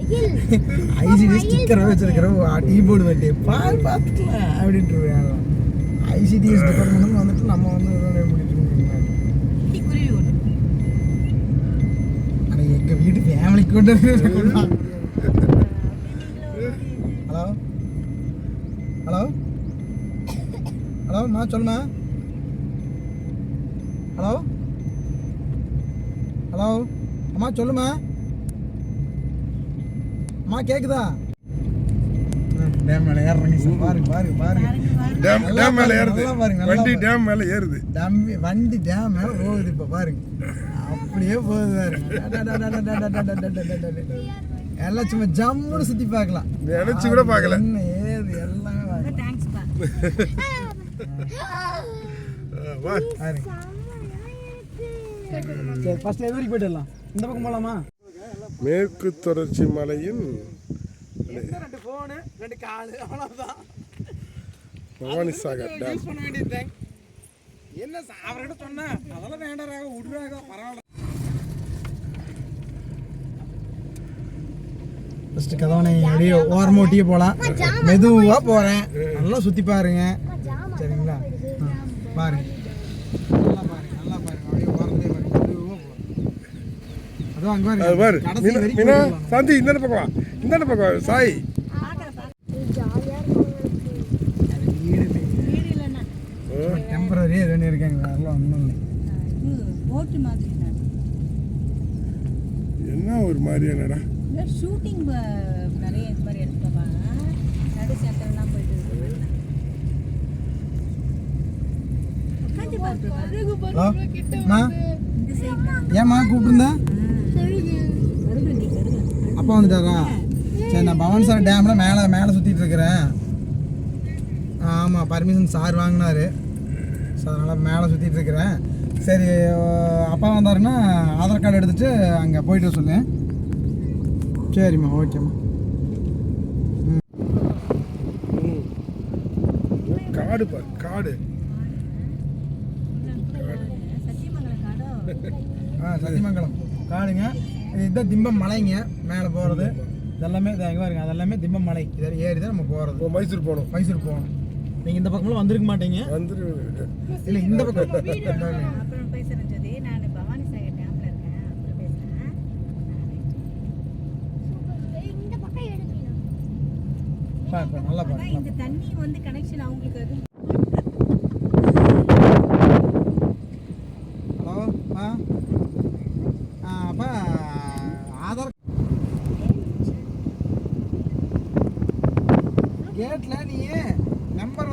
ICT sticker வச்சிருக்கிறோம் keyboard வண்டி பார்த்துக்கலாம் அப்படின்ட்டு ஐசிடிஎஸ் டிபார்ட்மெண்ட் வந்துட்டு நம்ம வந்து முடிச்சுட்டு ஆனால் எங்கள் வீட்டு ஃபேமிலிக்கு கொண்டு ஹலோ ஹலோ ஹலோ அம்மா சொல்லுமா ஹலோ ஹலோ அம்மா சொல்லுமா அம்மா கேக்குதா டேம் மேல ஏறுறீங்க சார் பாருங்க பாருங்க பாருங்க டேம் மேல ஏறுது வண்டி டேம் மேல ஏறுது வண்டி டேம் மேல போகுது இப்ப பாருங்க அப்படியே போகுது பாருங்க எல்லாம் சும்மா ஜம்முன்னு சுத்தி பார்க்கலாம் நினைச்சு கூட பார்க்கல ஏது எல்லாமே சரி ஃபர்ஸ்ட் எது வரைக்கும் போயிடலாம் இந்த பக்கம் போலாமா மேற்கு தொடர்ச்சி மலையின் ரெண்டு ஃபோனு ரெண்டு காலு அவ்வளோதான் பவானி சாகர் டேம் யூஸ் பண்ண வேண்டியது என்ன அவர்கிட்ட சொன்னா அதெல்லாம் வேண்டாம் விடுறாங்க பரவாயில்ல ஃபர்ஸ்ட் கதவனை அப்படியே ஓரமாக ஒட்டியே போகலாம் மெதுவாக போகிறேன் நல்லா சுற்றி பாருங்க சரிங்களா பாருங்க நல்லா பாருங்க நல்லா பாருங்க அப்படியே ஓரத்துலேயே பாருங்க மெதுவாக போகிறேன் அதுவும் அங்கே பாருங்க கடைசி வரைக்கும் சாந்தி இந்த பக்கம் இந்த பக்கம் சாய் டெம்பரரி எதுவும் இருக்காங்க அதெல்லாம் ஒன்றும் இல்லை என்ன ஒரு மாதிரியானடா ஷூட்டிங் நிறைய இந்த மாதிரி எடுத்துப்பாங்க நடு சேட்டர்லாம் போயிட்டு ஏம்மா கூப்பிட்டுருந்தா அப்பா வந்துட்டாரா சரி நான் பவானி சார் டேமில் மேலே சுற்றிட்டு இருக்கிறேன் ஆமாம் பர்மிஷன் சார் வாங்கினாரு ஸோ அதனால் மேலே சுற்றிட்டு இருக்கிறேன் சரி அப்பா வந்தாருன்னா ஆதார் கார்டு எடுத்துகிட்டு அங்கே போயிட்டு சொல்லு சரிம்மா ஓகேம்மா காடு பாரு காடு சத்தியமங்கலம் காடுங்க இதுதான் திம்பம் மலைங்க மேலே போகிறது இதெல்லாமே எங்கே பாருங்க அதெல்லாமே திம்பம் மலை இதில் ஏறி தான் நம்ம போகிறது மைசூர் போகணும் நீங்கள் இந்த பக்கம்லாம் வந்திருக்க மாட்டீங்க இல்லை இந்த பக்கம் அப்புறம் பேசுறேன் ஜோதி நான் பவானி சாகர் டேம்ல இருக்கேன் அப்புறம் பேசுறேன் இந்த பக்கம் எடுக்கணும் பாருங்க நல்லா பாருங்க இந்த தண்ணி வந்து கனெக்ஷன் அவங்களுக்கு அது ஹலோ அப்பா ஆதார் கேட்டில் நீ நம்பர்